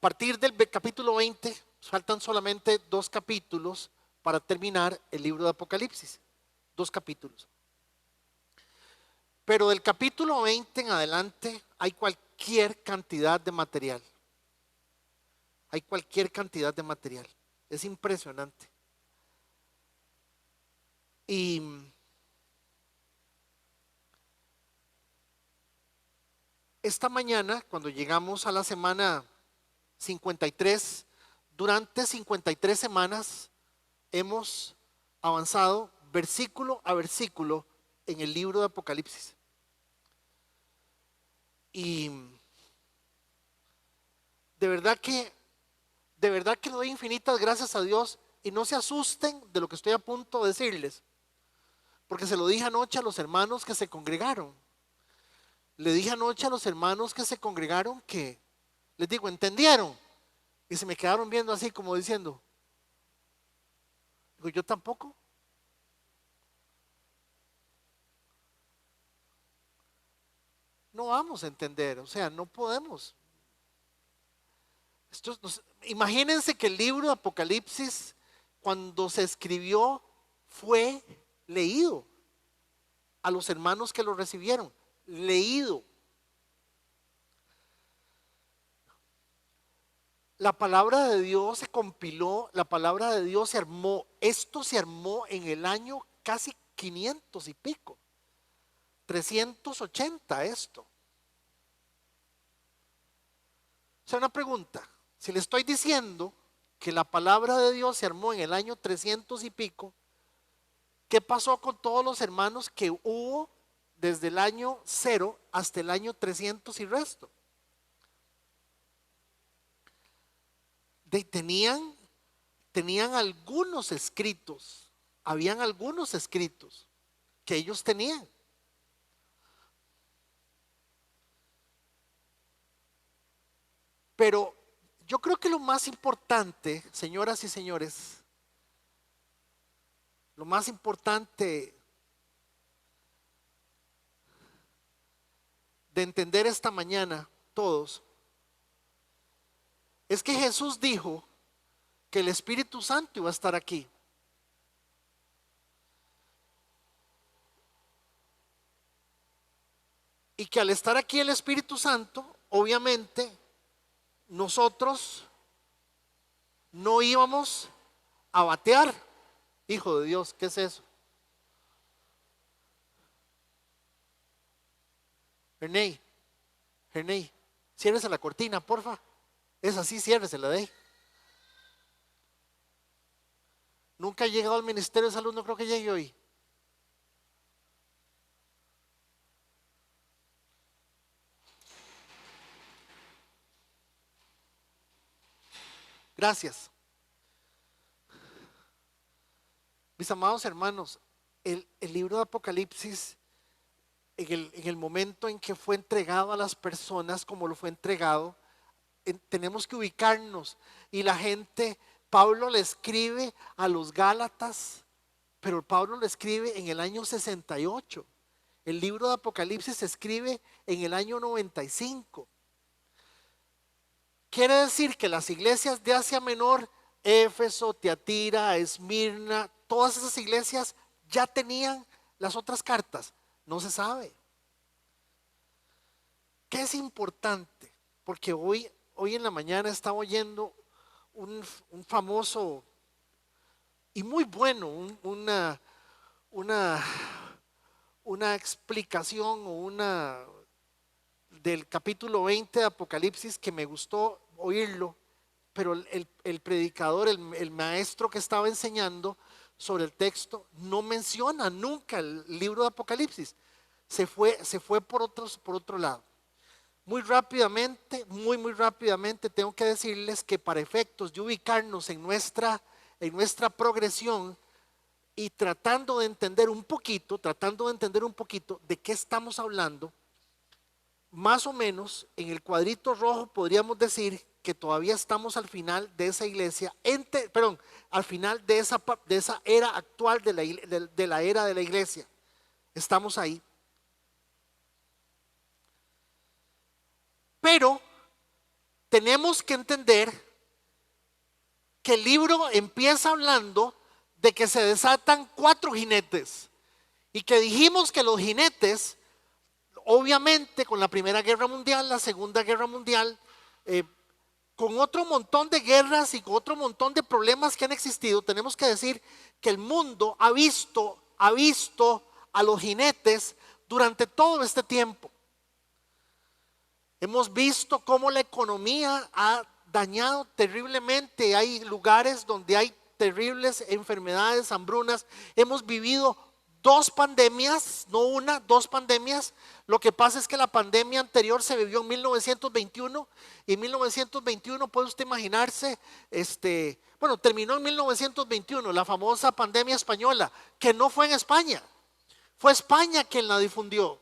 partir del capítulo 20, faltan solamente 2 capítulos para terminar el libro de Apocalipsis. 2 capítulos. Pero del capítulo 20 en adelante hay cualquier cantidad de material. Hay cualquier cantidad de material. Es impresionante. Y esta mañana, cuando llegamos a la semana 53, durante 53 semanas hemos avanzado versículo a versículo en el libro de Apocalipsis. Y de verdad que le doy infinitas gracias a Dios, y no se asusten de lo que estoy a punto de decirles, porque se lo dije anoche a los hermanos que se congregaron. Le dije anoche a los hermanos que se congregaron que, les digo, ¿entendieron? Y se me quedaron viendo así como diciendo, digo, yo tampoco. No vamos a entender, o sea, no podemos. Imagínense que el libro de Apocalipsis, cuando se escribió, fue leído a los hermanos que lo recibieron. Leído. La palabra de Dios se compiló, la palabra de Dios se armó. Esto se armó en el año casi 500 y pico. 380 esto. O sea, una pregunta. Si le estoy diciendo que la palabra de Dios se armó en el año 300 y pico, ¿qué pasó con todos los hermanos que hubo desde el año 0 hasta el año 300 y resto? Tenían algunos escritos, habían algunos escritos que ellos tenían. Pero yo creo que lo más importante, señoras y señores, lo más importante de entender esta mañana todos, es que Jesús dijo que el Espíritu Santo iba a estar aquí. Y que al estar aquí el Espíritu Santo, obviamente, nosotros no íbamos a batear. Hijo de Dios, ¿qué es eso? Reney, ciérrese la cortina, porfa. Es así, ciérresela de ahí. Nunca ha llegado al Ministerio de Salud, no creo que llegue hoy. Gracias. Mis amados hermanos, el libro de Apocalipsis, en el momento en que fue entregado a las personas como lo fue entregado, tenemos que ubicarnos. Y la gente, Pablo le escribe a los Gálatas, pero Pablo le escribe en el año 68. El libro de Apocalipsis se escribe en el año 95. Quiere decir que las iglesias de Asia Menor, Éfeso, Tiatira, Esmirna, todas esas iglesias ya tenían las otras cartas. No se sabe. ¿Qué es importante? Porque hoy en la mañana estaba oyendo un famoso y muy bueno, una explicación del capítulo 20 de Apocalipsis que me gustó oírlo, pero el predicador, el maestro que estaba enseñando sobre el texto, no menciona nunca el libro de Apocalipsis. Se fue por otro lado. Muy rápidamente tengo que decirles que para efectos de ubicarnos en nuestra progresión y tratando de entender un poquito de qué estamos hablando, más o menos en el cuadrito rojo podríamos decir que todavía estamos al final de esa iglesia, al final de esa era actual de la era de la iglesia. Estamos ahí. Pero tenemos que entender que el libro empieza hablando de que se desatan 4 jinetes y que dijimos que los jinetes, obviamente con la Primera Guerra Mundial, la Segunda Guerra Mundial, con otro montón de guerras y con otro montón de problemas que han existido, tenemos que decir que el mundo ha visto a los jinetes durante todo este tiempo. Hemos visto cómo la economía ha dañado terriblemente. Hay lugares donde hay terribles enfermedades, hambrunas. Hemos vivido 2 pandemias, no una, 2 pandemias. Lo que pasa es que la pandemia anterior se vivió en 1921 y en 1921 puede usted imaginarse, terminó en 1921 la famosa pandemia española, que no fue en España, fue España quien la difundió.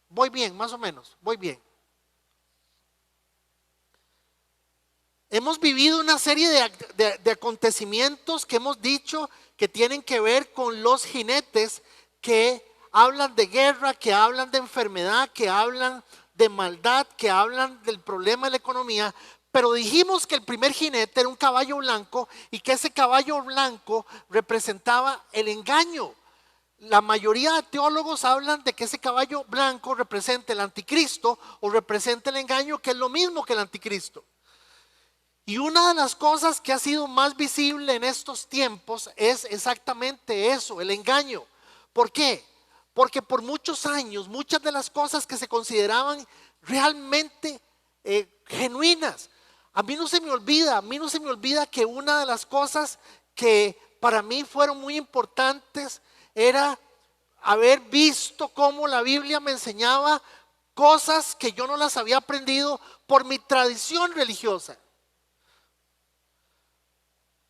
Voy bien, más o menos, voy bien. Hemos vivido una serie de acontecimientos que hemos dicho que tienen que ver con los jinetes, que hablan de guerra, que hablan de enfermedad, que hablan de maldad, que hablan del problema de la economía. Pero dijimos que el primer jinete era un caballo blanco y que ese caballo blanco representaba el engaño. La mayoría de teólogos hablan de que ese caballo blanco representa el anticristo o representa el engaño, que es lo mismo que el anticristo. Y una de las cosas que ha sido más visible en estos tiempos es exactamente eso, el engaño. ¿Por qué? Porque por muchos años, muchas de las cosas que se consideraban realmente genuinas, a mí no se me olvida que una de las cosas que para mí fueron muy importantes era haber visto cómo la Biblia me enseñaba cosas que yo no las había aprendido por mi tradición religiosa.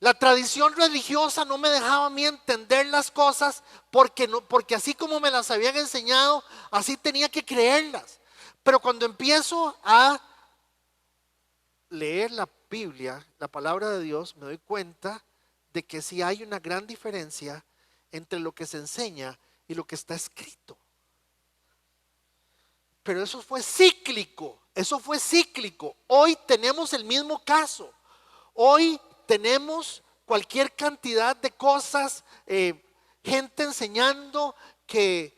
La tradición religiosa no me dejaba a mí entender las cosas porque así como me las habían enseñado, así tenía que creerlas. Pero cuando empiezo a leer la Biblia, la palabra de Dios, me doy cuenta de que sí hay una gran diferencia entre lo que se enseña y lo que está escrito. Pero eso fue cíclico. Hoy tenemos el mismo caso. Hoy tenemos cualquier cantidad de cosas, gente enseñando que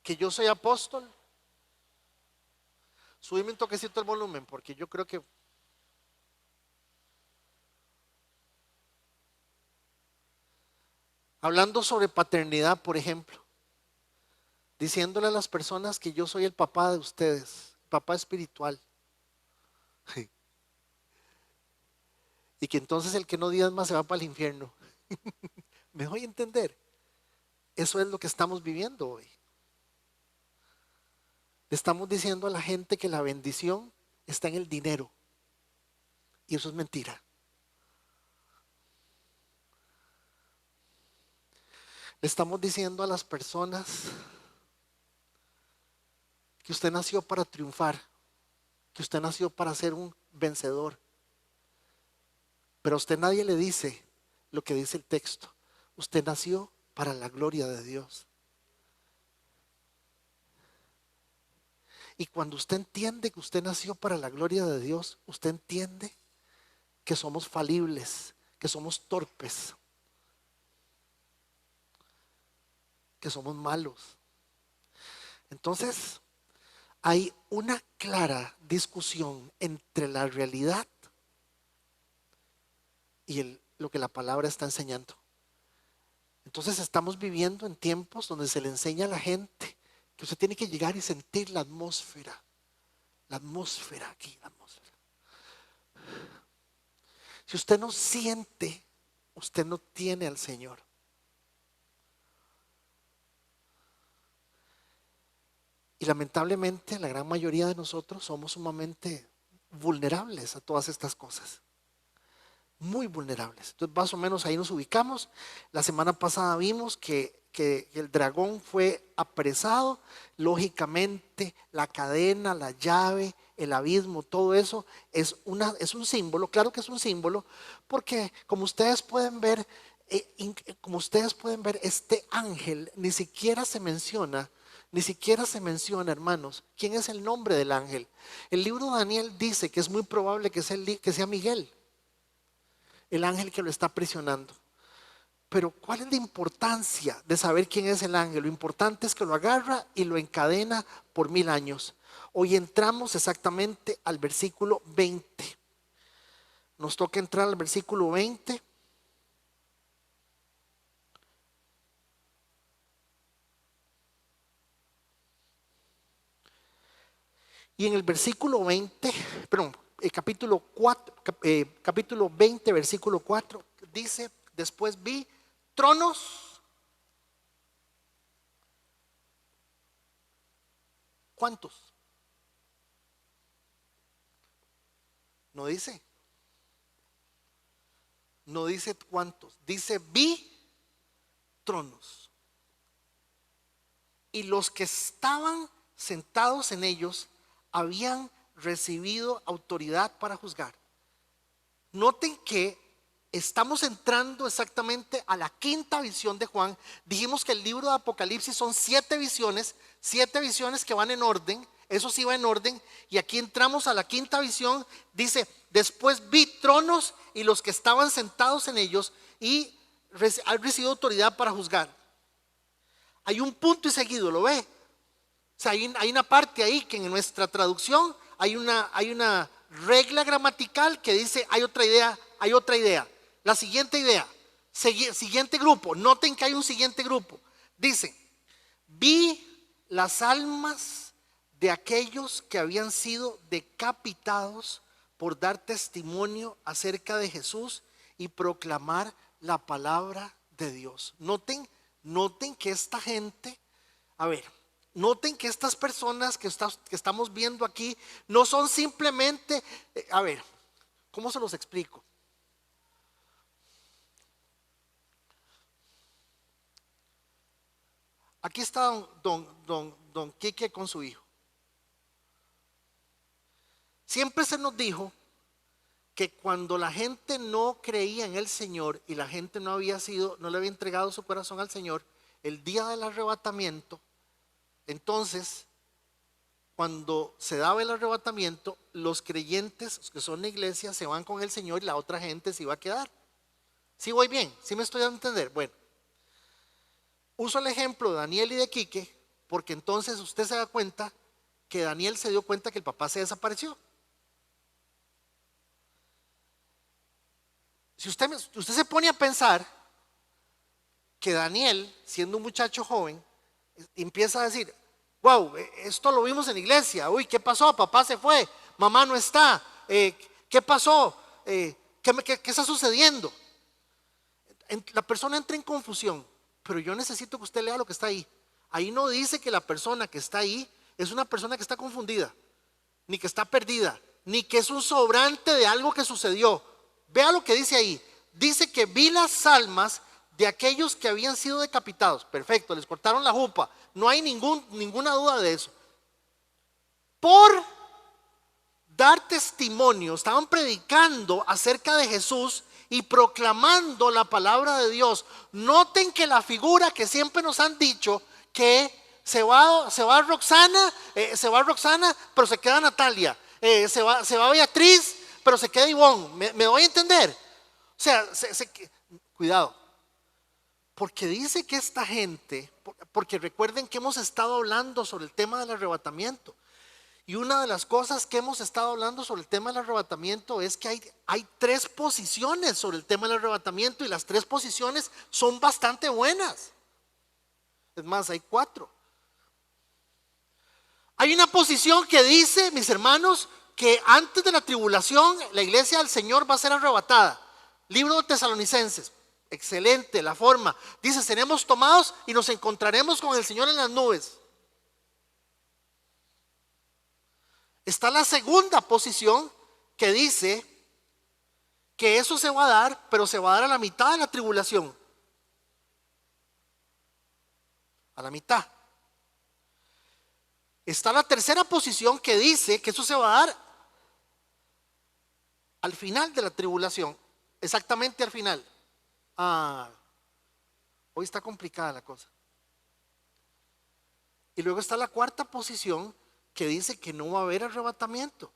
yo soy apóstol. Subime un toquecito el volumen porque yo creo que hablando sobre paternidad, por ejemplo, diciéndole a las personas que yo soy el papá de ustedes, papá espiritual. Y que entonces el que no diezma se va para el infierno. ¿Me voy a entender? Eso es lo que estamos viviendo hoy. Le estamos diciendo a la gente que la bendición está en el dinero. Y eso es mentira. Le estamos diciendo a las personas que usted nació para triunfar, que usted nació para ser un vencedor. Pero a usted nadie le dice lo que dice el texto. Usted nació para la gloria de Dios. Y cuando usted entiende que usted nació para la gloria de Dios, usted entiende que somos falibles, que somos torpes, que somos malos. Entonces, hay una clara discusión entre la realidad y lo que la palabra está enseñando. Entonces estamos viviendo en tiempos donde se le enseña a la gente que usted tiene que llegar y sentir la atmósfera aquí, la atmósfera. Si usted no siente, usted no tiene al Señor. Y lamentablemente la gran mayoría de nosotros somos sumamente vulnerables a todas estas cosas. Muy vulnerables. Entonces más o menos ahí nos ubicamos. La semana pasada vimos que el dragón fue apresado. Lógicamente la cadena, la llave, el abismo, todo eso es un símbolo. Claro que es un símbolo porque como ustedes pueden ver, Como ustedes pueden ver, este ángel ni siquiera se menciona, hermanos, quién es el nombre del ángel. El libro de Daniel dice que es muy probable que sea Miguel, el ángel que lo está aprisionando. Pero ¿cuál es la importancia de saber quién es el ángel? Lo importante es que lo agarra y lo encadena por 1000 años. Hoy entramos exactamente al versículo 20. Nos toca entrar al versículo 20. Y en el versículo 20, perdón, capítulo 20, versículo 4, dice: después vi tronos. ¿Cuántos? No dice. No dice cuántos. Dice vi tronos. Y los que estaban sentados en ellos habían recibido autoridad para juzgar. Noten que estamos entrando exactamente a la quinta visión de Juan. Dijimos que el libro de Apocalipsis son 7 visiones que van en orden. Eso sí va en orden. Y aquí entramos a la quinta visión. Dice: después vi tronos y los que estaban sentados en ellos y han recibido autoridad para juzgar. Hay un punto y seguido, ¿lo ve? O sea, hay una parte ahí que en nuestra traducción hay una regla gramatical que dice hay otra idea. La siguiente idea, siguiente grupo. Noten que hay un siguiente grupo. Dice: vi las almas de aquellos que habían sido decapitados por dar testimonio acerca de Jesús y proclamar la palabra de Dios. Noten que esta gente, noten que estas personas que estamos viendo aquí no son simplemente, ¿cómo se los explico? Aquí está don Quique con su hijo. Siempre se nos dijo que cuando la gente no creía en el Señor y la gente no le había entregado su corazón al Señor, el día del arrebatamiento, entonces, cuando se daba el arrebatamiento, los creyentes que son la iglesia se van con el Señor y la otra gente se iba a quedar. ¿Sí voy bien? ¿Sí me estoy dando a entender? Bueno, uso el ejemplo de Daniel y de Quique, porque entonces usted se da cuenta que Daniel se dio cuenta que el papá se desapareció. Si usted se pone a pensar que Daniel, siendo un muchacho joven, empieza a decir: wow, esto lo vimos en la iglesia. Uy, ¿qué pasó? Papá se fue, mamá no está. ¿Qué pasó? ¿Qué está sucediendo? La persona entra en confusión. Pero yo necesito que usted lea lo que está ahí. Ahí no dice que la persona que está ahí es una persona que está confundida, ni que está perdida, ni que es un sobrante de algo que sucedió. Vea lo que dice ahí. Dice que vi las almas de aquellos que habían sido decapitados. Perfecto, les cortaron la jupa. No hay ninguna duda de eso. Por dar testimonio, estaban predicando acerca de Jesús y proclamando la palabra de Dios. Noten que la figura que siempre nos han dicho que se va Roxana, pero se queda Natalia. Se va Beatriz, pero se queda Ivonne. ¿Me doy a entender? O sea, cuidado. Porque dice que esta gente, porque recuerden que hemos estado hablando sobre el tema del arrebatamiento. Y una de las cosas que hemos estado hablando sobre el tema del arrebatamiento es que hay 3 posiciones sobre el tema del arrebatamiento, y las 3 posiciones son bastante buenas. Es más, hay 4. Hay una posición que dice, mis hermanos, que antes de la tribulación la iglesia del Señor va a ser arrebatada. Libro de Tesalonicenses, excelente la forma. Dice: seremos tomados y nos encontraremos con el Señor en las nubes. Está la segunda posición que dice que eso se va a dar, pero se va a dar a la mitad de la tribulación. A la mitad. Está la tercera posición que dice que eso se va a dar al final de la tribulación. Exactamente al final. Hoy está complicada la cosa. Y luego está la cuarta posición que dice que no va a haber arrebatamiento,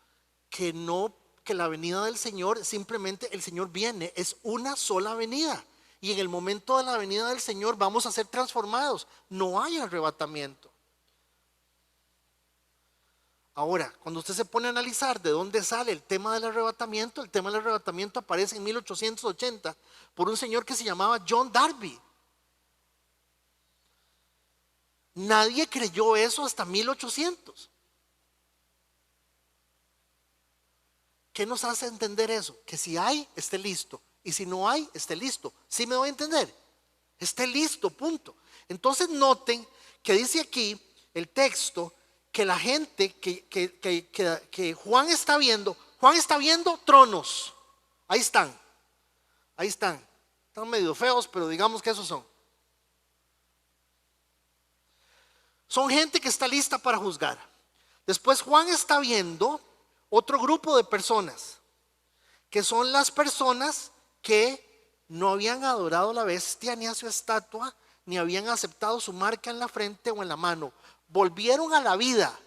que no, que la venida del Señor, simplemente el Señor viene, es una sola venida. Y en el momento de la venida del Señor vamos a ser transformados, no hay arrebatamiento. Ahora, cuando usted se pone a analizar de dónde sale el tema del arrebatamiento, el tema del arrebatamiento aparece en 1880 por un señor que se llamaba John Darby. Nadie creyó eso hasta 1800. ¿Qué nos hace entender eso? Que si hay, esté listo. Y si no hay, esté listo. ¿Sí me voy a entender? Esté listo, punto. Entonces noten que dice aquí el texto que la gente que Juan está viendo tronos. Ahí están. Ahí están. Están medio feos, pero digamos que esos son. Son gente que está lista para juzgar. Después Juan está viendo otro grupo de personas, que son las personas que no habían adorado a la bestia ni a su estatua, ni habían aceptado su marca en la frente o en la mano. Volvieron a la vida.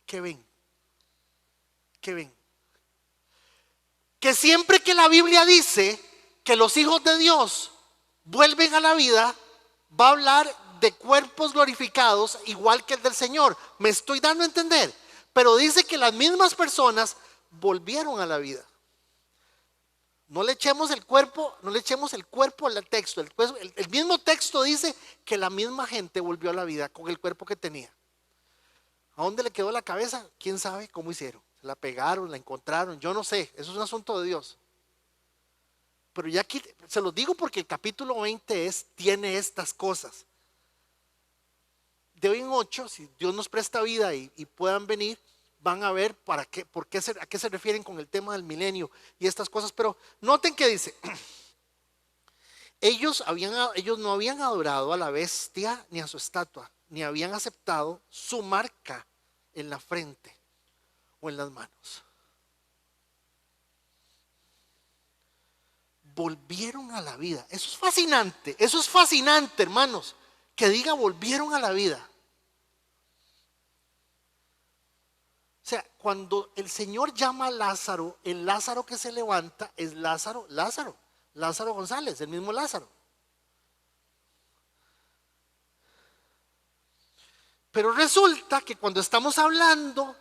¿Qué ven? ¿Qué ven? Que siempre que la Biblia dice que los hijos de Dios vuelven a la vida, va a hablar de cuerpos glorificados igual que el del Señor. Me estoy dando a entender. Pero dice que las mismas personas volvieron a la vida. No le echemos el cuerpo al texto. El mismo texto dice que la misma gente volvió a la vida con el cuerpo que tenía. ¿A dónde le quedó la cabeza? ¿Quién sabe cómo hicieron? ¿Se la pegaron? ¿La encontraron? Yo no sé. Eso es un asunto de Dios. Pero ya aquí se los digo porque el capítulo 20 tiene estas cosas. De hoy en 8, si Dios nos presta vida y puedan venir, van a ver a qué se refieren con el tema del milenio y estas cosas. Pero noten que dice, ellos no habían adorado a la bestia ni a su estatua, ni habían aceptado su marca en la frente o en las manos. Volvieron a la vida. Eso es fascinante, hermanos, que diga volvieron a la vida. O sea, cuando el Señor llama a Lázaro, el Lázaro que se levanta es Lázaro González, el mismo Lázaro. Pero resulta que cuando estamos hablando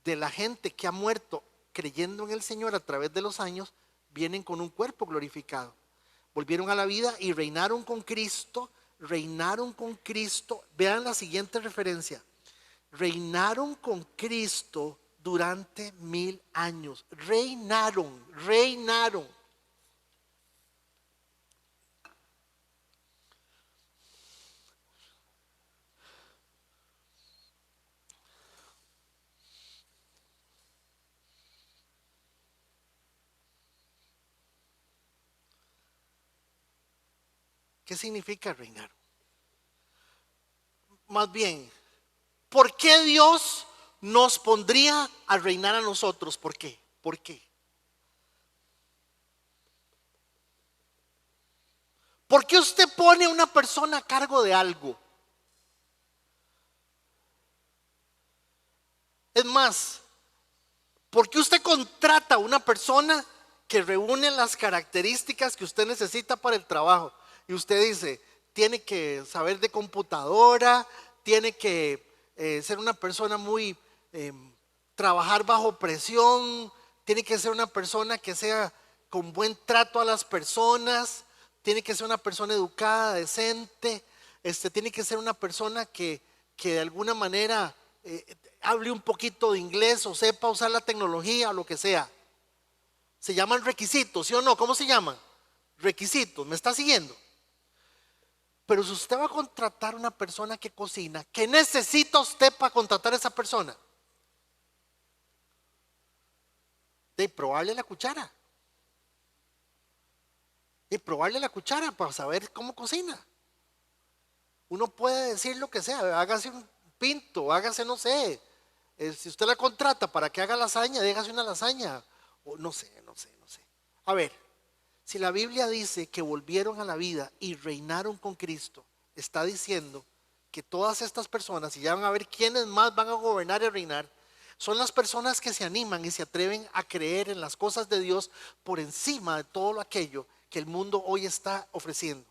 de la gente que ha muerto creyendo en el Señor a través de los años, vienen con un cuerpo glorificado. Volvieron a la vida y reinaron con Cristo. Vean la siguiente referencia. Reinaron con Cristo durante 1000 años. Reinaron. ¿Qué significa reinar? Más bien, ¿por qué Dios nos pondría a reinar a nosotros? ¿Por qué? ¿Por qué? ¿Por qué usted pone a una persona a cargo de algo? Es más, ¿por qué usted contrata a una persona que reúne las características que usted necesita para el trabajo? Y usted dice, tiene que saber de computadora, tiene que ser una persona muy, trabajar bajo presión, tiene que ser una persona que sea con buen trato a las personas, tiene que ser una persona educada, decente, tiene que ser una persona que de alguna manera hable un poquito de inglés o sepa usar la tecnología o lo que sea. Se llaman requisitos, ¿sí o no? ¿Cómo se llaman? Requisitos, ¿me está siguiendo? Pero si usted va a contratar a una persona que cocina, ¿qué necesita usted para contratar a esa persona? De probarle la cuchara. De probarle la cuchara para saber cómo cocina. Uno puede decir lo que sea, hágase un pinto, hágase no sé, Si usted la contrata para que haga lasaña, déjase una lasaña. O no sé. A ver, si la Biblia dice que volvieron a la vida y reinaron con Cristo, está diciendo que todas estas personas, y ya van a ver quiénes más van a gobernar y reinar, son las personas que se animan y se atreven a creer en las cosas de Dios por encima de todo aquello que el mundo hoy está ofreciendo.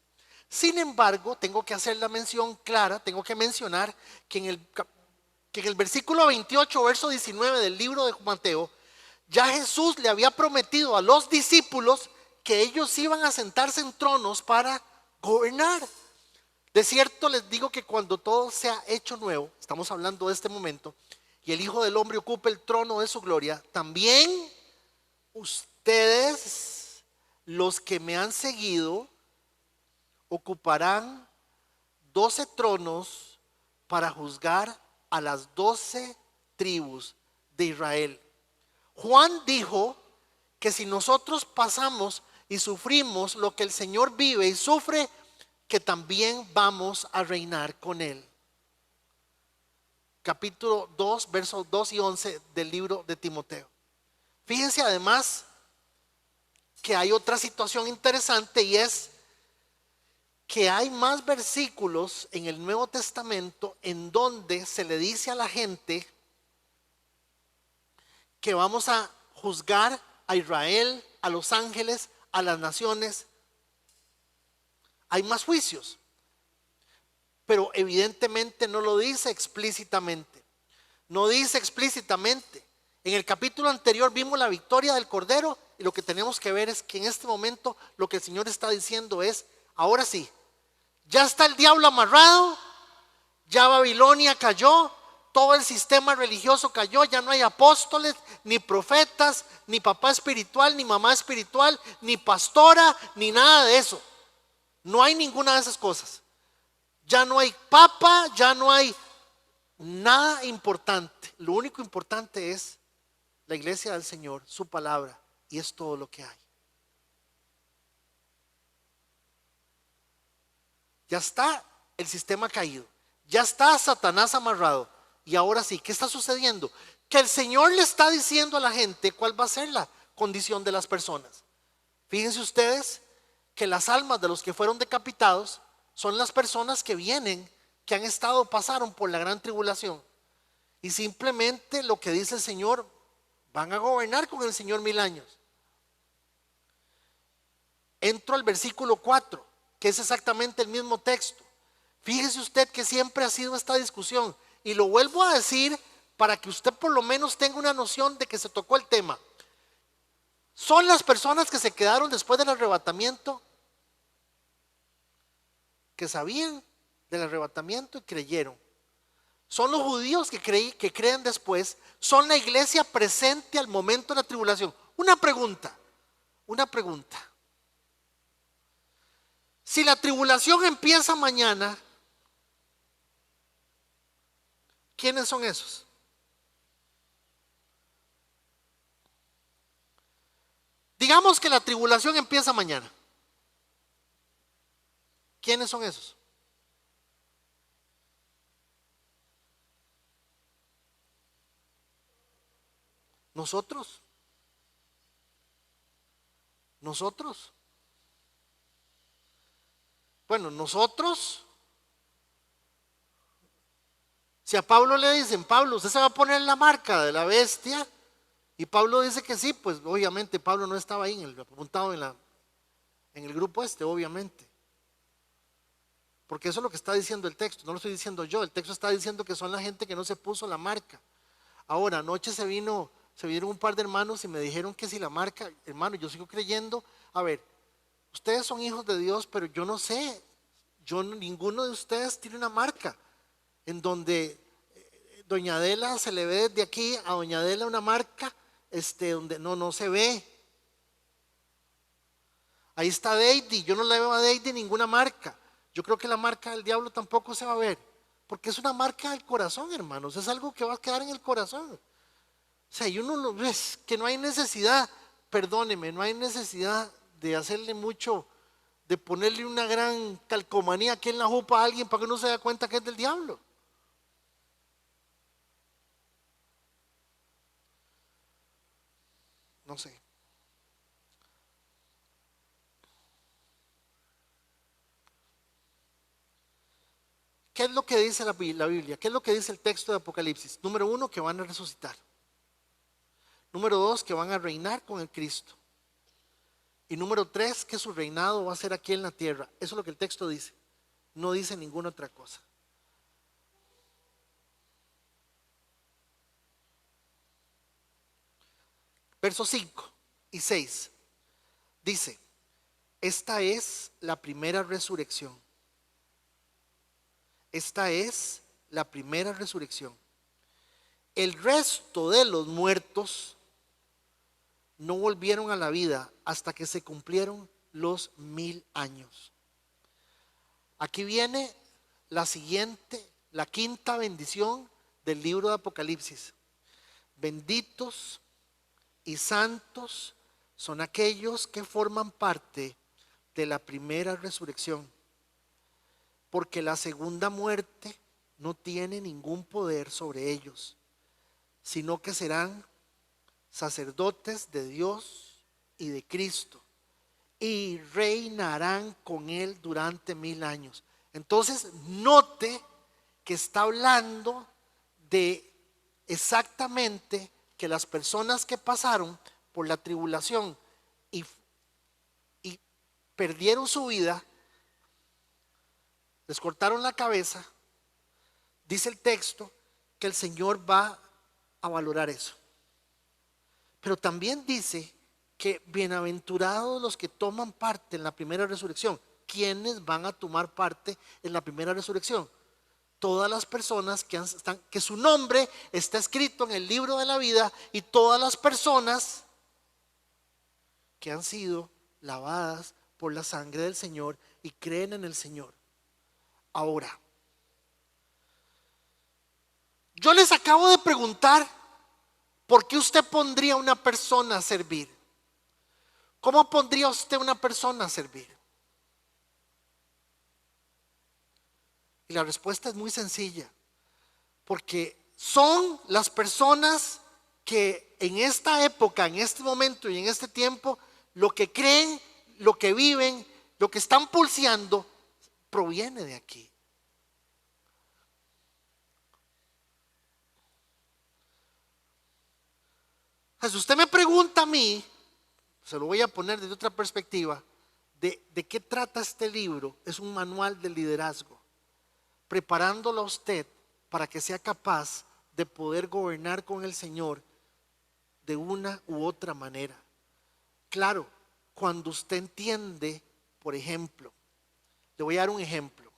Sin embargo, tengo que hacer la mención clara, tengo que mencionar que en el versículo 28, verso 19 del libro de Mateo, ya Jesús le había prometido a los discípulos que ellos iban a sentarse en tronos para gobernar. De cierto les digo que cuando todo sea hecho nuevo, estamos hablando de este momento, y el Hijo del Hombre ocupe el trono de su gloria, también ustedes, los que me han seguido, ocuparán 12 tronos para juzgar a las 12 tribus de Israel. Juan dijo que si nosotros pasamos y sufrimos lo que el Señor vive y sufre, que también vamos a reinar con Él. Capítulo 2, versos 2 y 11 del libro de Timoteo. Fíjense además que hay otra situación interesante, y es que hay más versículos en el Nuevo Testamento en donde se le dice a la gente que vamos a juzgar a Israel, a los ángeles, a las naciones. Hay más juicios, pero evidentemente no lo dice explícitamente. No dice explícitamente. En el capítulo anterior vimos la victoria del Cordero, y lo que tenemos que ver es que en este momento lo que el Señor está diciendo es: ahora sí, ya está el diablo amarrado, ya Babilonia cayó, todo el sistema religioso cayó, ya no hay apóstoles, ni profetas, ni papá espiritual, ni mamá espiritual, ni pastora, ni nada de eso. No hay ninguna de esas cosas. Ya no hay papa, ya no hay nada importante. Lo único importante es la iglesia del Señor, su palabra, y es todo lo que hay. Ya está el sistema caído, ya está Satanás amarrado. Y ahora sí, ¿qué está sucediendo? Que el Señor le está diciendo a la gente cuál va a ser la condición de las personas. Fíjense ustedes que las almas de los que fueron decapitados son las personas que vienen, que han estado, pasaron por la gran tribulación. Y simplemente lo que dice el Señor, van a gobernar con el Señor 1000 años. Entro al versículo 4, que es exactamente el mismo texto. Fíjese usted que siempre ha sido esta discusión, y lo vuelvo a decir para que usted por lo menos tenga una noción de que se tocó el tema. Son las personas que se quedaron después del arrebatamiento, que sabían del arrebatamiento y creyeron. Son los judíos que creen después. Son la iglesia presente al momento de la tribulación. Una pregunta. Si la tribulación empieza mañana, ¿quiénes son esos? Digamos que la tribulación empieza mañana. ¿Quiénes son esos? Nosotros. Bueno, nosotros. Si a Pablo le dicen: Pablo, usted se va a poner la marca de la bestia, y Pablo dice que sí, pues obviamente Pablo no estaba ahí apuntado en el grupo obviamente. Porque eso es lo que está diciendo el texto, no lo estoy diciendo yo. El texto está diciendo que son la gente que no se puso la marca. Ahora, anoche se vinieron un par de hermanos y me dijeron que si la marca, hermano, yo sigo creyendo. A ver, ustedes son hijos de Dios, pero yo no sé, ninguno de ustedes tiene una marca en donde doña Adela se le ve desde aquí a doña Adela una marca, donde no se ve. Ahí está Deidi, yo no le veo a Deidi ninguna marca. Yo creo que la marca del diablo tampoco se va a ver, porque es una marca del corazón, hermanos, es algo que va a quedar en el corazón. O sea, y uno lo ve, que no hay necesidad, perdóneme, no hay necesidad de hacerle mucho, de ponerle una gran calcomanía aquí en la jupa a alguien para que uno se dé cuenta que es del diablo. no sé. ¿Qué es lo que dice la Biblia? ¿Qué es lo que dice el texto de Apocalipsis? Número uno, que van a resucitar. Número dos, que van a reinar con el Cristo. Y número tres, que su reinado va a ser aquí en la tierra. Eso es lo que el texto dice. No dice ninguna otra cosa. Versos 5 y 6 dice: esta es la primera resurrección. Esta es la primera resurrección. El resto de los muertos no volvieron a la vida hasta que se cumplieron los 1000 años. Aquí viene la siguiente, la quinta bendición del libro de Apocalipsis. Benditos y santos son aquellos que forman parte de la primera resurrección, porque la segunda muerte no tiene ningún poder sobre ellos, sino que serán sacerdotes de Dios y de Cristo, y reinarán con Él durante 1000 años. Entonces, note que está hablando de exactamente que las personas que pasaron por la tribulación y perdieron su vida, les cortaron la cabeza, dice el texto que el Señor va a valorar eso. Pero también dice que bienaventurados los que toman parte en la primera resurrección. ¿Quiénes van a tomar parte en la primera resurrección? Todas las personas que su nombre está escrito en el libro de la vida, y todas las personas que han sido lavadas por la sangre del Señor y creen en el Señor. Ahora, yo les acabo de preguntar, ¿por qué usted pondría a una persona a servir? ¿Cómo pondría usted una persona a servir? Y la respuesta es muy sencilla, porque son las personas que en esta época, en este momento y en este tiempo, lo que creen, lo que viven, lo que están pulseando, proviene de aquí. Si usted me pregunta a mí, se lo voy a poner desde otra perspectiva, de qué trata este libro. Es un manual de liderazgo, preparándolo a usted para que sea capaz de poder gobernar con el Señor de una u otra manera. Claro, cuando usted entiende, por ejemplo, le voy a dar un ejemplo.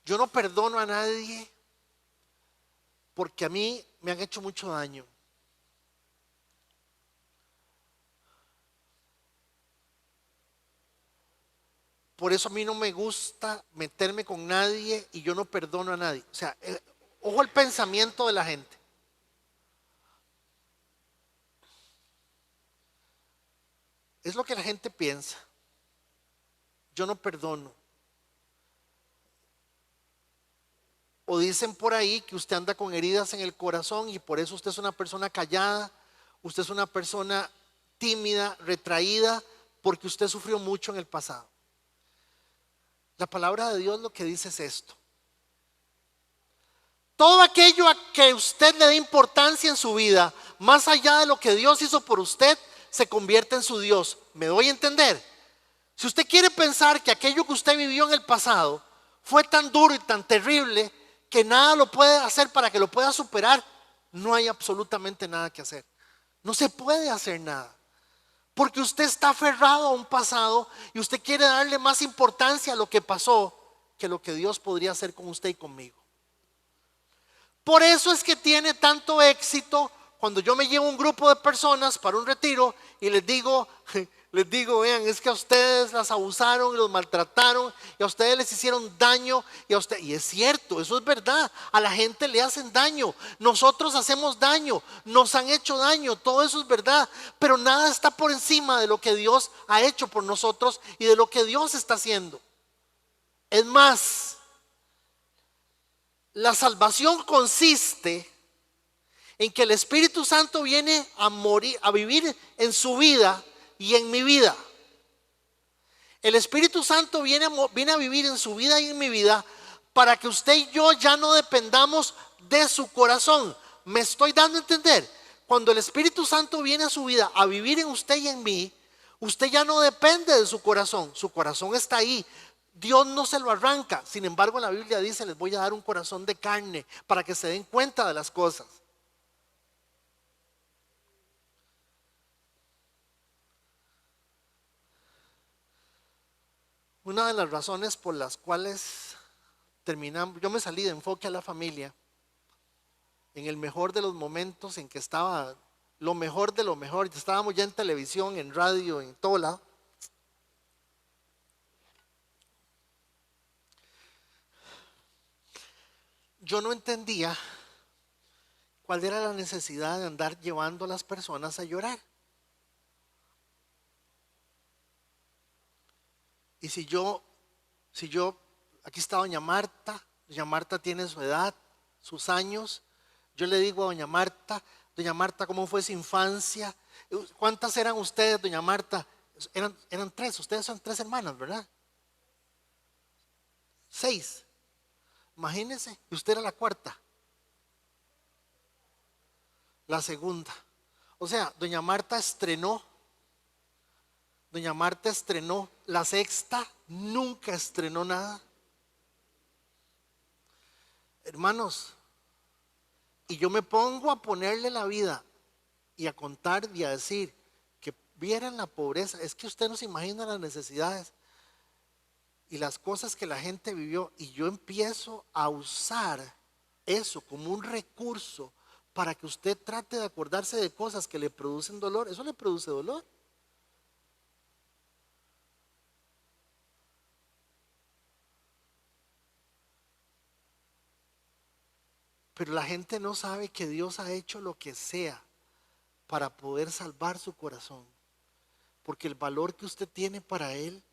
Yo no perdono a nadie porque a mí me han hecho mucho daño. Por eso a mí no me gusta meterme con nadie y yo no perdono a nadie. O sea, ojo al pensamiento de la gente. Es lo que la gente piensa. Yo no perdono. O dicen por ahí que usted anda con heridas en el corazón y por eso usted es una persona callada, usted es una persona tímida, retraída, porque usted sufrió mucho en el pasado. La palabra de Dios lo que dice es esto: todo aquello a que usted le dé importancia en su vida, más allá de lo que Dios hizo por usted, se convierte en su Dios. ¿Me doy a entender? Si usted quiere pensar que aquello que usted vivió en el pasado fue tan duro y tan terrible que nada lo puede hacer para que lo pueda superar, no hay absolutamente nada que hacer. No se puede hacer nada, porque usted está aferrado a un pasado y usted quiere darle más importancia a lo que pasó que lo que Dios podría hacer con usted y conmigo. Por eso es que tiene tanto éxito cuando yo me llevo un grupo de personas para un retiro y les digo, vean, es que a ustedes las abusaron y los maltrataron y a ustedes les hicieron daño y es cierto, eso es verdad. A la gente le hacen daño, nosotros hacemos daño, nos han hecho daño, todo eso es verdad, pero nada está por encima de lo que Dios ha hecho por nosotros y de lo que Dios está haciendo. Es más, la salvación consiste en que el Espíritu Santo viene a morir, a vivir en su vida y en mi vida. El Espíritu Santo viene a vivir en su vida y en mi vida para que usted y yo ya no dependamos de su corazón. ¿Me estoy dando a entender? Cuando el Espíritu Santo viene a su vida a vivir en usted y en mí, usted ya no depende de su corazón. Su corazón está ahí. Dios no se lo arranca. Sin embargo, la Biblia dice: les voy a dar un corazón de carne para que se den cuenta de las cosas. Una de las razones por las cuales terminamos, yo me salí de Enfoque a la Familia en el mejor de los momentos en que estaba lo mejor de lo mejor. Estábamos ya en televisión, en radio, en todo lado. Yo no entendía cuál era la necesidad de andar llevando a las personas a llorar. Y aquí está doña Marta tiene su edad, sus años. Yo le digo a doña Marta, ¿cómo fue su infancia? ¿Cuántas eran ustedes, doña Marta? Eran tres, ustedes son tres hermanas, ¿verdad? 6. Imagínense, y usted era la cuarta, la segunda. O sea, doña Marta estrenó, la sexta nunca estrenó nada. Hermanos, y yo me pongo a ponerle la vida y a contar y a decir que vieran la pobreza. Es que usted no se imagina las necesidades y las cosas que la gente vivió, y yo empiezo a usar eso como un recurso para que usted trate de acordarse de cosas que le producen dolor. Eso le produce dolor. Pero la gente no sabe que Dios ha hecho lo que sea para poder salvar su corazón, porque el valor que usted tiene para Él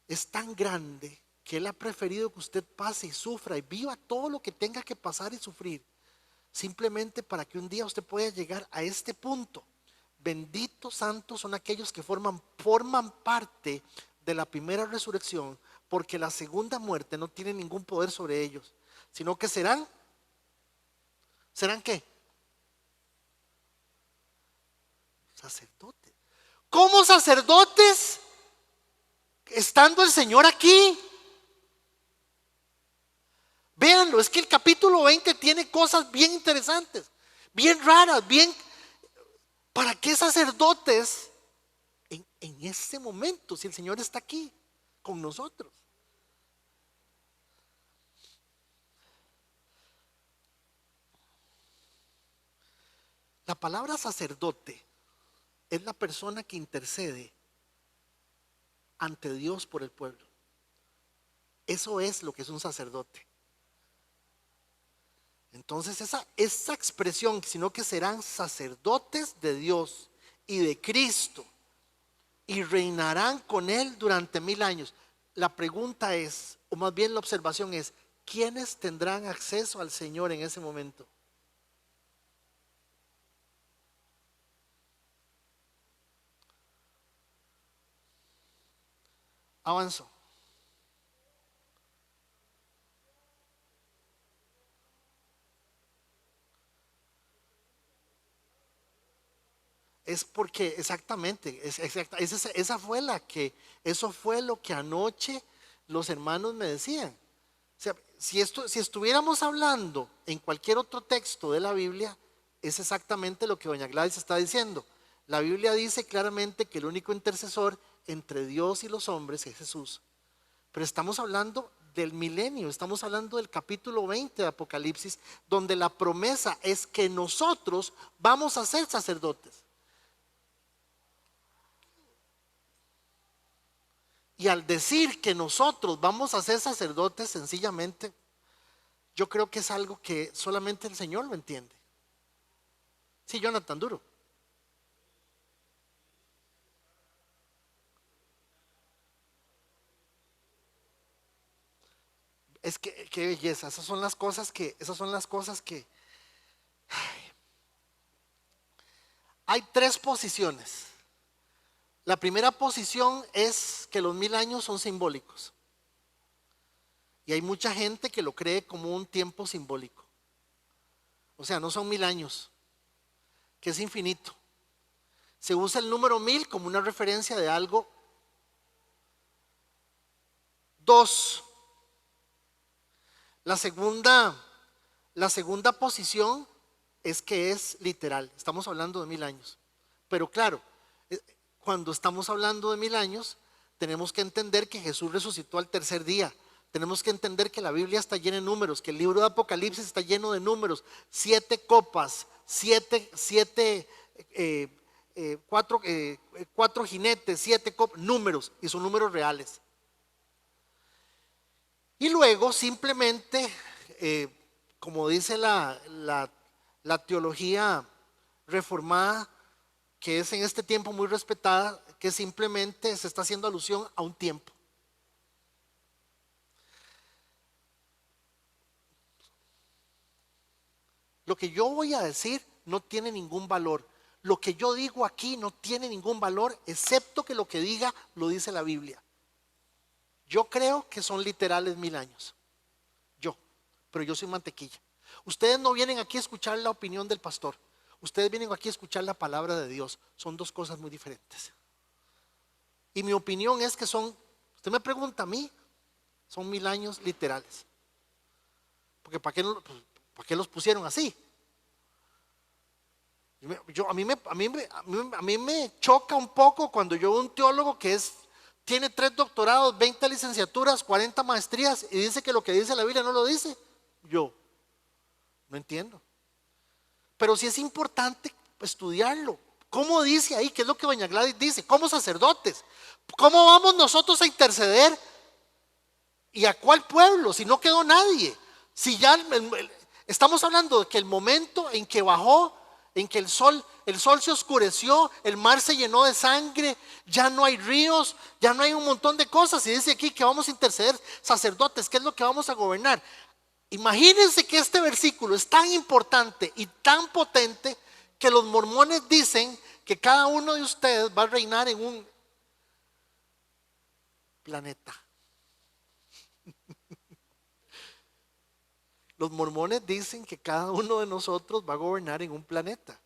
es tan grande que Él ha preferido que usted pase y sufra y viva todo lo que tenga que pasar y sufrir, simplemente para que un día usted pueda llegar a este punto. Benditos santos son aquellos que forman parte de la primera resurrección, porque la segunda muerte no tiene ningún poder sobre ellos, sino que ¿serán qué? Sacerdotes. ¿Cómo sacerdotes? Estando el Señor aquí. Véanlo, es que el capítulo 20 tiene cosas bien interesantes, bien raras, bien. ¿Para qué sacerdotes en este momento si el Señor está aquí con nosotros? La palabra sacerdote es la persona que intercede ante Dios por el pueblo. Eso es lo que es un sacerdote. Entonces esa expresión, sino que serán sacerdotes de Dios y de Cristo y reinarán con Él durante 1000 años. La pregunta es, o más bien la observación es, ¿quiénes tendrán acceso al Señor en ese momento? Avanzo. Es porque exactamente, eso fue lo que anoche los hermanos me decían. O sea, si estuviéramos hablando en cualquier otro texto de la Biblia, es exactamente lo que doña Gladys está diciendo. La Biblia dice claramente que el único intercesor entre Dios y los hombres es Jesús. Pero estamos hablando del milenio, estamos hablando del capítulo 20 de Apocalipsis, donde la promesa es que nosotros vamos a ser sacerdotes. Y al decir que nosotros vamos a ser sacerdotes, sencillamente, yo creo que es algo que solamente el Señor lo entiende. Sí, Jonathan, duro. Es que qué belleza, esas son las cosas que Hay tres posiciones. La primera posición es que los 1000 años son simbólicos. Y hay mucha gente que lo cree como un tiempo simbólico. O sea, no son 1000 años, que es infinito. Se usa el número 1000 como una referencia de algo. Dos, la segunda posición es que es literal. Estamos hablando de 1000 años. Pero claro, cuando estamos hablando de 1000 años, tenemos que entender que Jesús resucitó al tercer día. Tenemos que entender que la Biblia está llena de números, que el libro de Apocalipsis está lleno de números. 7 copas, cuatro jinetes, 7 copas, números, y son números reales. Y luego simplemente, como dice la teología reformada, que es en este tiempo muy respetada, que simplemente se está haciendo alusión a un tiempo. Lo que yo voy a decir no tiene ningún valor. Lo que yo digo aquí no tiene ningún valor, excepto que lo que diga lo dice la Biblia. Yo creo que son literales 1000 años. Pero yo soy mantequilla. Ustedes no vienen aquí a escuchar la opinión del pastor. Ustedes vienen aquí a escuchar la palabra de Dios. Son dos cosas muy diferentes. Y mi opinión es que usted me pregunta a mí, son 1000 años literales. Porque ¿para qué los pusieron así? A mí me choca un poco cuando yo veo un teólogo que tiene 3 doctorados, 20 licenciaturas, 40 maestrías y dice que lo que dice la Biblia no lo dice. Yo no entiendo. Pero sí es importante estudiarlo. ¿Cómo dice ahí? ¿Qué es lo que doña Gladys dice? Como sacerdotes, ¿cómo vamos nosotros a interceder? ¿Y a cuál pueblo? Si no quedó nadie. Si ya estamos hablando de que el momento en que bajó, en que el sol se oscureció, el mar se llenó de sangre, ya no hay ríos, ya no hay un montón de cosas. Y dice aquí que vamos a interceder sacerdotes. ¿Qué es lo que vamos a gobernar? Imagínense que este versículo es tan importante y tan potente que los mormones dicen que cada uno de ustedes va a reinar en un planeta. Los mormones dicen que cada uno de nosotros va a gobernar en un planeta.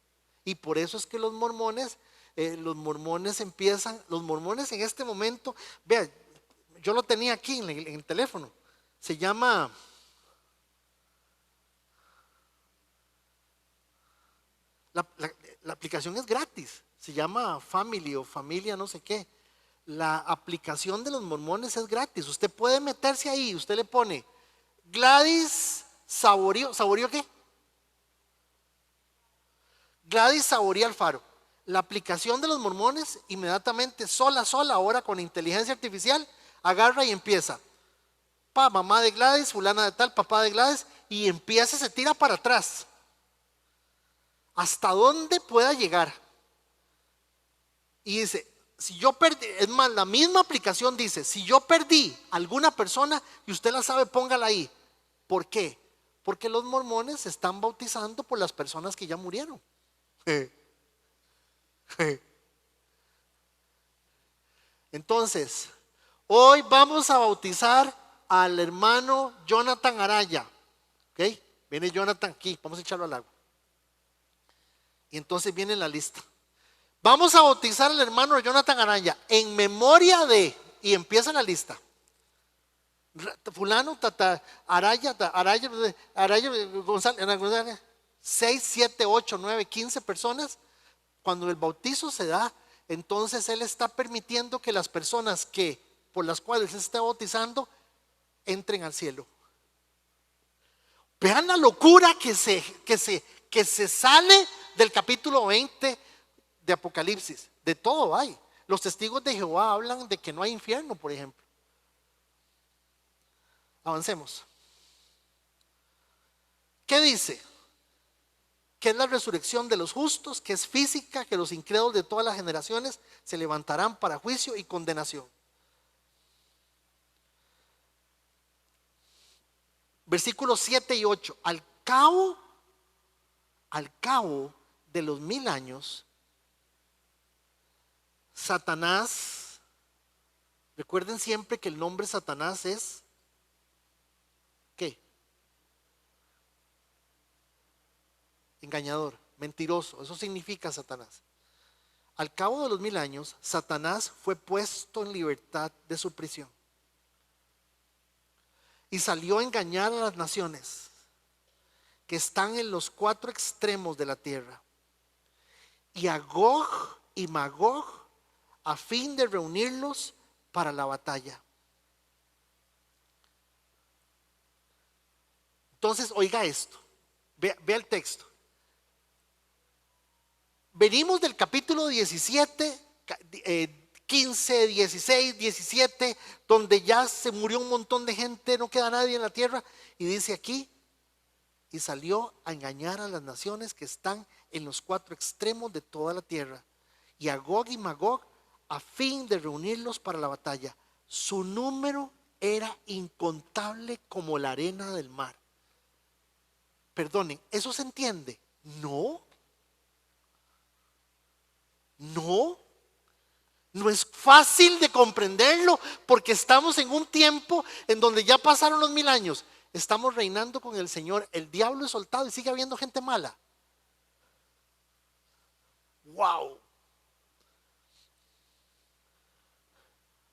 Y por eso es que los mormones en este momento, vea, yo lo tenía aquí en el teléfono, se llama la aplicación es gratis, se llama Family o Familia no sé qué. La aplicación de los mormones es gratis, usted puede meterse ahí, usted le pone Gladys Saborío, ¿Saborío qué? Gladys Saborío Alfaro. La aplicación de los mormones inmediatamente sola, ahora con inteligencia artificial, agarra y empieza. Mamá de Gladys, fulana de tal, papá de Gladys, y empieza, se tira para atrás. Hasta dónde pueda llegar. Y dice, si yo perdí, es más, la misma aplicación dice, si yo perdí alguna persona y usted la sabe, póngala ahí. ¿Por qué? Porque los mormones se están bautizando por las personas que ya murieron. Entonces, hoy vamos a bautizar al hermano Jonathan Araya. ¿Ok? Viene Jonathan aquí, vamos a echarlo al agua. Y entonces viene la lista. Vamos a bautizar al hermano Jonathan Araya en memoria de, y empieza la lista. Fulano, Araya González, 6, 7, 8, 9, 15 personas. Cuando el bautizo se da, entonces él está permitiendo que las personas por las cuales se está bautizando entren al cielo. Vean la locura que se sale del capítulo 20 de Apocalipsis. De todo hay. Los testigos de Jehová hablan de que no hay infierno, por ejemplo. Avancemos. ¿Qué dice? Que es la resurrección de los justos, que es física, que los incrédulos de todas las generaciones se levantarán para juicio y condenación. Versículos 7 y 8. Al cabo de los 1000 años, Satanás, recuerden siempre que el nombre Satanás es, ¿qué? Engañador, mentiroso, eso significa Satanás. Al cabo de los 1000 años, Satanás fue puesto en libertad de su prisión y salió a engañar a las naciones que están en los 4 extremos de la tierra, y a Gog y Magog, a fin de reunirlos para la batalla. Entonces, oiga esto, vea el texto. Venimos del capítulo 17, 15, 16, 17, donde ya se murió un montón de gente, no queda nadie en la tierra, y dice aquí, y salió a engañar a las naciones que están en los 4 extremos de toda la tierra, y a Gog y Magog, a fin de reunirlos para la batalla. Su número era incontable como la arena del mar. Perdonen, ¿eso se entiende? No. No es fácil de comprenderlo, porque estamos en un tiempo en donde ya pasaron los 1000 años. Estamos reinando con el Señor. El diablo es soltado y sigue habiendo gente mala. Wow.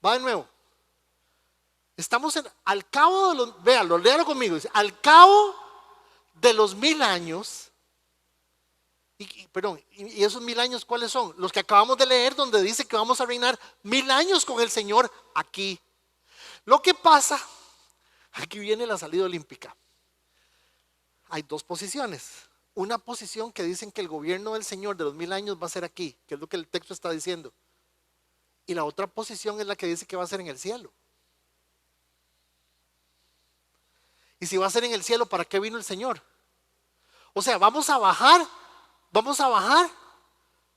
Va de nuevo. Estamos al cabo de los, véalo, léalo conmigo. Dice, al cabo de los 1000 años. Y esos 1000 años, ¿cuáles son? Los que acabamos de leer, donde dice que vamos a reinar 1000 años con el Señor aquí. Lo que pasa, aquí viene la salida olímpica. Hay 2 posiciones. Una posición que dicen que el gobierno del Señor de los 1000 años va a ser aquí, que es lo que el texto está diciendo. Y la otra posición es la que dice que va a ser en el cielo. Y si va a ser en el cielo, ¿para qué vino el Señor? O sea, vamos a bajar,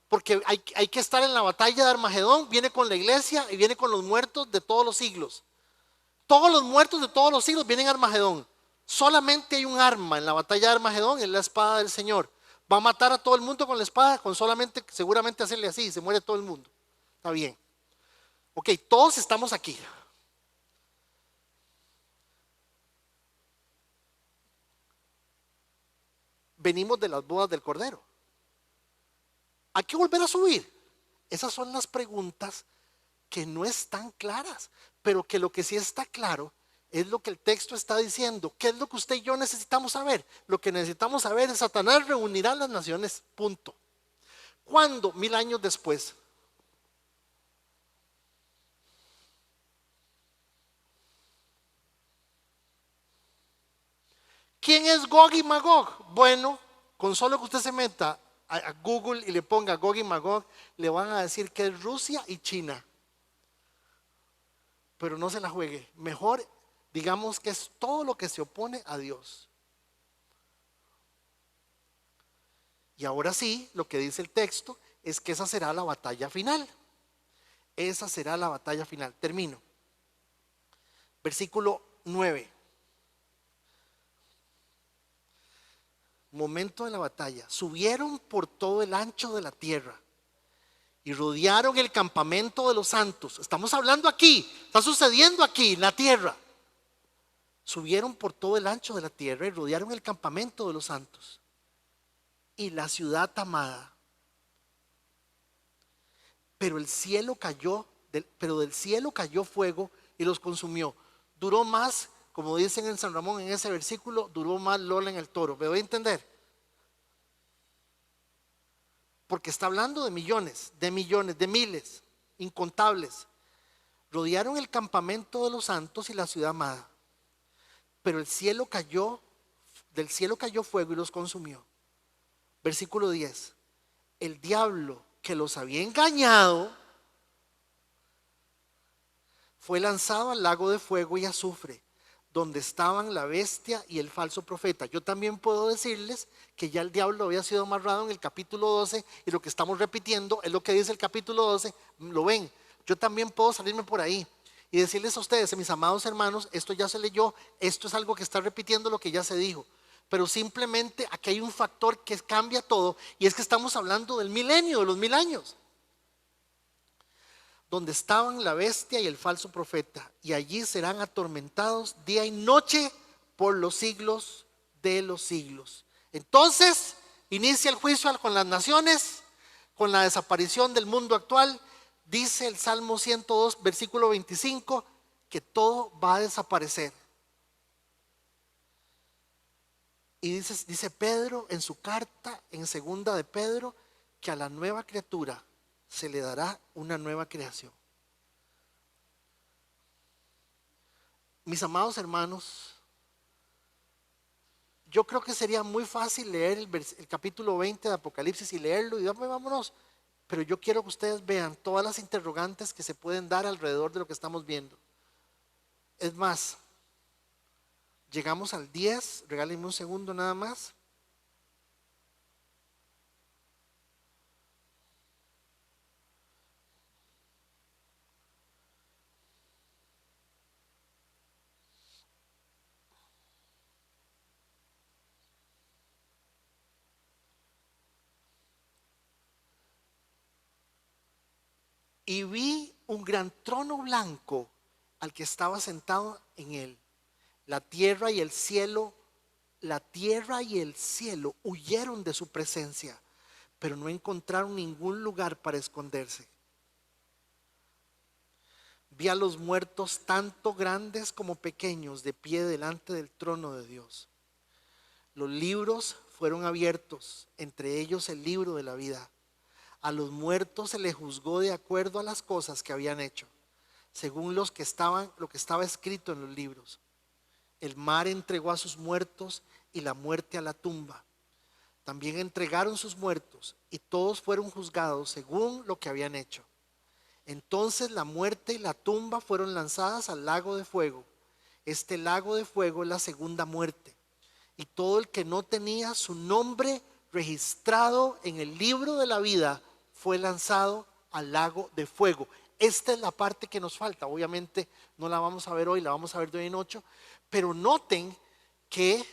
porque hay que estar en la batalla de Armagedón. Viene con la iglesia y viene con los muertos de todos los siglos. Todos los muertos de todos los siglos vienen a Armagedón. Solamente hay un arma en la batalla de Armagedón, es la espada del Señor. Va a matar a todo el mundo con la espada, con solamente, seguramente hacerle así, se muere todo el mundo. Está bien. Ok, todos estamos aquí. Venimos de las bodas del Cordero. Hay que volver a subir. Esas son las preguntas que no están claras, pero que lo que sí está claro es lo que el texto está diciendo. ¿Qué es lo que usted y yo necesitamos saber? Lo que necesitamos saber es: Satanás reunirá a las naciones, punto. ¿Cuándo? 1000 años después. ¿Quién es Gog y Magog? Bueno, con solo que usted se meta a Google y le ponga Gog y Magog, le van a decir que es Rusia y China. Pero no se la juegue. Mejor digamos que es todo lo que se opone a Dios. Y ahora sí, lo que dice el texto es que esa será la batalla final. Esa será la batalla final. Termino. Versículo 9. Momento de la batalla. Subieron por todo el ancho de la tierra y rodearon el campamento de los santos. Estamos hablando aquí, está sucediendo aquí en la tierra. Subieron por todo el ancho de la tierra y rodearon el campamento de los santos y la ciudad amada. Pero del cielo cayó fuego y los consumió. Duró más, como dicen en San Ramón en ese versículo, duró más Lola en el toro. ¿Me doy a entender? Porque está hablando de millones, de miles, incontables. Rodearon el campamento de los santos y la ciudad amada. Pero del cielo cayó fuego y los consumió. Versículo 10. El diablo que los había engañado fue lanzado al lago de fuego y azufre, donde estaban la bestia y el falso profeta. Yo también puedo decirles que ya el diablo había sido amarrado en el capítulo 12, y lo que estamos repitiendo es lo que dice el capítulo 12. ¿Lo ven? Yo también puedo salirme por ahí y decirles a ustedes, mis amados hermanos, esto ya se leyó, esto es algo que está repitiendo lo que ya se dijo. Pero simplemente aquí hay un factor que cambia todo, y es que estamos hablando del milenio, de los 1000 años. donde estaban la bestia y el falso profeta, y allí serán atormentados día y noche por los siglos de los siglos. Entonces inicia el juicio con las naciones, con la desaparición del mundo actual. Dice el Salmo 102, versículo 25, que todo va a desaparecer. Y dice Pedro en su carta, en segunda de Pedro, que a la nueva criatura se le dará una nueva creación. Mis amados hermanos, yo creo que sería muy fácil leer el capítulo 20 de Apocalipsis y leerlo y vámonos. Pero yo quiero que ustedes vean todas las interrogantes que se pueden dar alrededor de lo que estamos viendo. Es más, llegamos al 10, regálenme un segundo nada más. Y vi un gran trono blanco al que estaba sentado en él. La tierra y el cielo huyeron de su presencia, pero no encontraron ningún lugar para esconderse. Vi a los muertos, tanto grandes como pequeños, de pie delante del trono de Dios. Los libros fueron abiertos, entre ellos el libro de la vida. A los muertos se les juzgó de acuerdo a las cosas que habían hecho, según lo que estaba escrito en los libros. El mar entregó a sus muertos y la muerte a la tumba. También entregaron sus muertos y todos fueron juzgados según lo que habían hecho. Entonces la muerte y la tumba fueron lanzadas al lago de fuego. Este lago de fuego es la segunda muerte. Y todo el que no tenía su nombre registrado en el libro de la vida fue lanzado al lago de fuego. Esta es la parte que nos falta. Obviamente no la vamos a ver hoy, la vamos a ver de hoy en 8. Pero noten que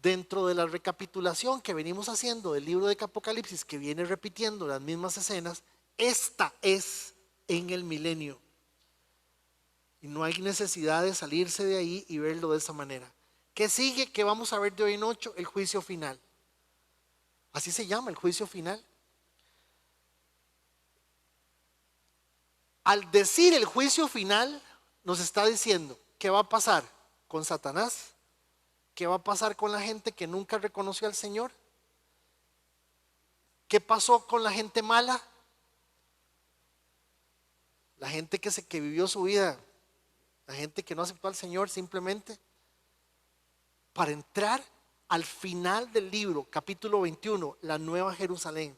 dentro de la recapitulación que venimos haciendo del libro de Apocalipsis, que viene repitiendo las mismas escenas, esta es en el milenio. Y no hay necesidad de salirse de ahí y verlo de esa manera. ¿Qué sigue? ¿Qué vamos a ver de hoy en 8? El juicio final. Así se llama, el juicio final. Al decir el juicio final, nos está diciendo qué va a pasar con Satanás, qué va a pasar con la gente que nunca reconoció al Señor, qué pasó con la gente mala, la gente que vivió su vida, la gente que no aceptó al Señor simplemente, para entrar al final del libro, capítulo 21, la Nueva Jerusalén.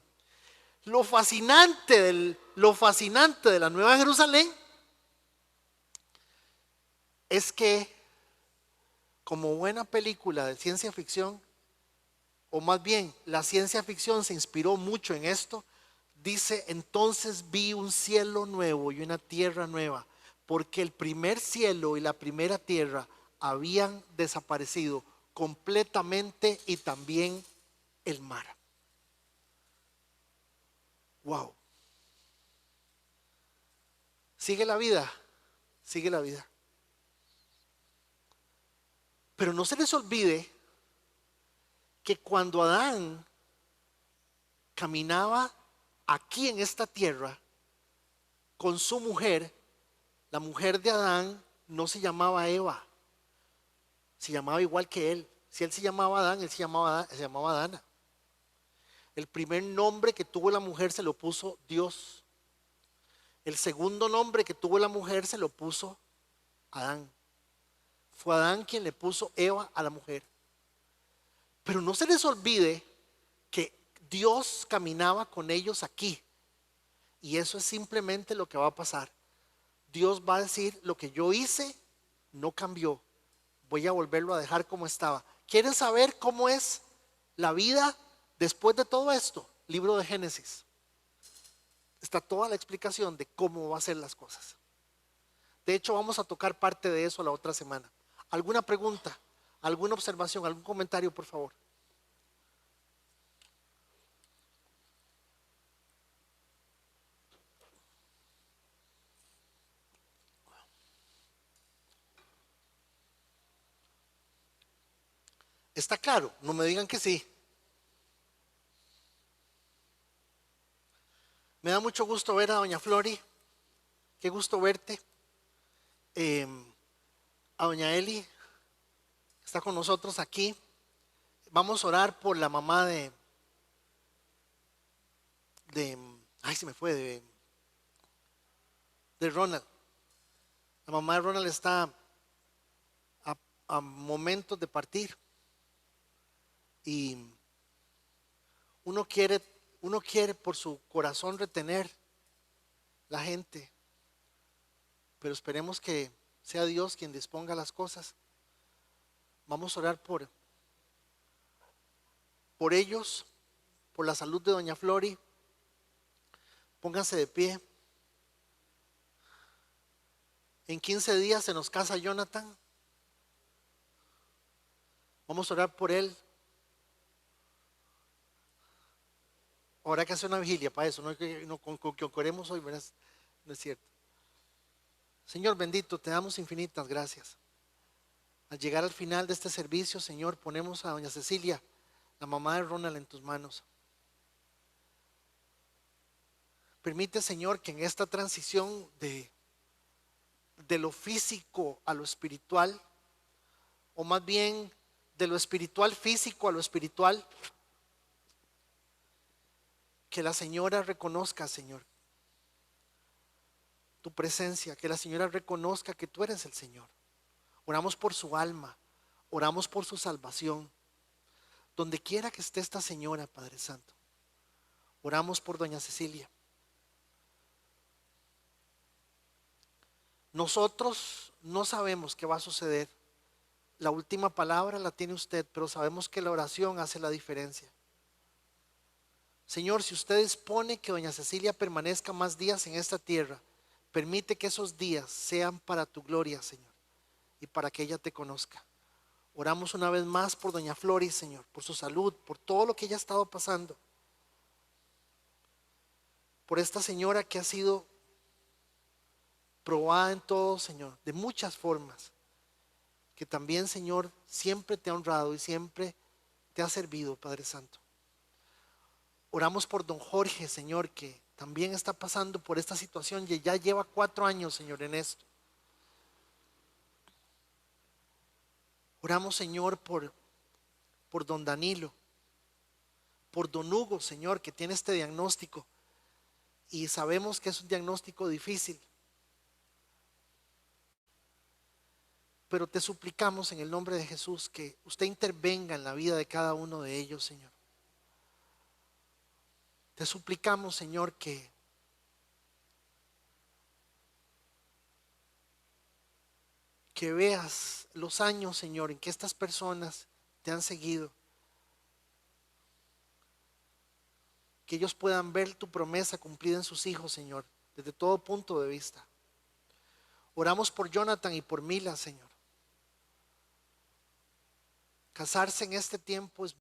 Lo fascinante de la Nueva Jerusalén es que, como buena película de ciencia ficción, o más bien la ciencia ficción se inspiró mucho en esto, dice: entonces vi un cielo nuevo y una tierra nueva, porque el primer cielo y la primera tierra habían desaparecido completamente, y también el mar. Wow. Sigue la vida, sigue la vida. Pero no se les olvide que cuando Adán caminaba aquí en esta tierra con su mujer, la mujer de Adán no se llamaba Eva, se llamaba igual que él. Si él se llamaba Adán, él se llamaba Adana. El primer nombre que tuvo la mujer se lo puso Dios. El segundo nombre que tuvo la mujer se lo puso Adán. Fue Adán quien le puso Eva a la mujer. Pero no se les olvide que Dios caminaba con ellos aquí. Y eso es simplemente lo que va a pasar. Dios va a decir: lo que yo hice no cambió, voy a volverlo a dejar como estaba. ¿Quieren saber cómo es la vida después de todo esto? Libro de Génesis. Está toda la explicación de cómo va a ser las cosas. De hecho, vamos a tocar parte de eso la otra semana. ¿Alguna pregunta? ¿Alguna observación? ¿Algún comentario, por favor? ¿Está claro? No me digan que sí. Me da mucho gusto ver a doña Flori. Qué gusto verte. Eh, a doña Eli, que está con nosotros aquí. Vamos a orar por la mamá de ay, se me fue, de Ronald. La mamá de Ronald está a, a momentos de partir. Y uno quiere, uno quiere por su corazón retener la gente, pero esperemos que sea Dios quien disponga las cosas. Vamos a orar por ellos, por la salud de doña Flori. Pónganse de pie. En 15 días se nos casa Jonathan. Vamos a orar por él. Habrá que hacer una vigilia para eso, no con que oremos hoy, ¿verdad? No es cierto. Señor bendito, te damos infinitas gracias. Al llegar al final de este servicio, Señor, ponemos a doña Cecilia, la mamá de Ronald, en tus manos. Permite, Señor, que en esta transición de lo físico a lo espiritual, o más bien de lo espiritual físico a lo espiritual, que la señora reconozca, Señor, tu presencia, que la señora reconozca que tú eres el Señor. Oramos por su alma, oramos por su salvación. Donde quiera que esté esta señora, Padre Santo, oramos por doña Cecilia. Nosotros no sabemos qué va a suceder. La última palabra la tiene usted, pero sabemos que la oración hace la diferencia. Señor, si usted dispone que doña Cecilia permanezca más días en esta tierra, permite que esos días sean para tu gloria, Señor, y para que ella te conozca. Oramos una vez más por doña Flori, Señor, por su salud, por todo lo que ella ha estado pasando. Por esta señora que ha sido probada en todo, Señor, de muchas formas, que también, Señor, siempre te ha honrado y siempre te ha servido, Padre Santo. Oramos por don Jorge, Señor, que también está pasando por esta situación y ya lleva 4 años, Señor, en esto. Oramos, Señor, por don Danilo, por don Hugo, Señor, que tiene este diagnóstico y sabemos que es un diagnóstico difícil. Pero te suplicamos en el nombre de Jesús que usted intervenga en la vida de cada uno de ellos, Señor. Te suplicamos, Señor, que veas los años, Señor, en que estas personas te han seguido. Que ellos puedan ver tu promesa cumplida en sus hijos, Señor, desde todo punto de vista. Oramos por Jonathan y por Mila, Señor. Casarse en este tiempo es